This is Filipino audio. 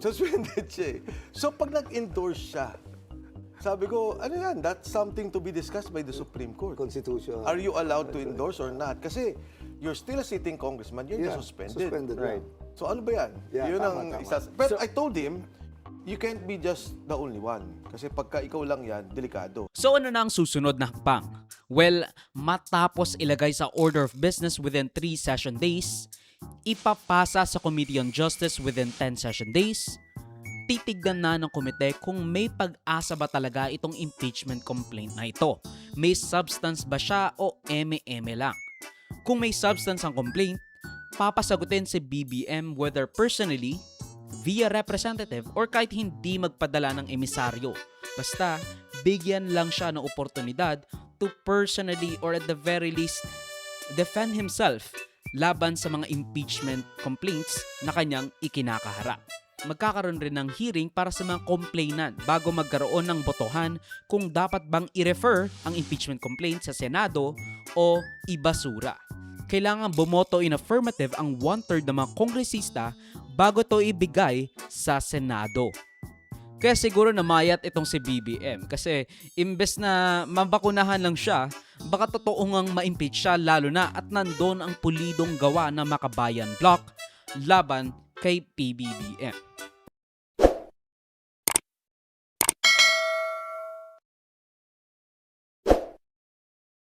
Suspended siya eh. So pag nag-endorse siya, sabi ko, ano yan, that's something to be discussed by the Supreme Court. Constitution. Are you allowed to endorse or not? Kasi you're still a sitting congressman, you're just suspended. Right. So ano ba yan? Yeah, Yun tama, ang tama. isa. Pero I told him, you can't be just the only one. Kasi pagka ikaw lang yan, delikado. So ano na ang susunod na hakbang? Well, matapos ilagay sa order of business within 3 session days, ipapasa sa Committee on Justice within 10 session days, titignan na ng komite kung may pag-asa ba talaga itong impeachment complaint na ito. May substance ba siya o eme-eme lang? Kung may substance ang complaint, papasagutin si BBM whether personally, via representative, or kahit hindi magpadala ng emisaryo. Basta, bigyan lang siya ng oportunidad to personally or at the very least, defend himself laban sa mga impeachment complaints na kanyang ikinakaharap. Magkakaroon rin ng hearing para sa mga complainant bago magkaroon ng botohan kung dapat bang i-refer ang impeachment complaint sa Senado o ibasura. Kailangan bumoto in affirmative ang 1/3 ng mga kongresista bago to ibigay sa Senado. Kaya siguro namayat itong si BBM kasi imbes na mabakunahan lang siya, baka totoo ngang ma-impeach siya lalo na at nandun ang pulidong gawa ng Makabayan Bloc laban kay PBBM.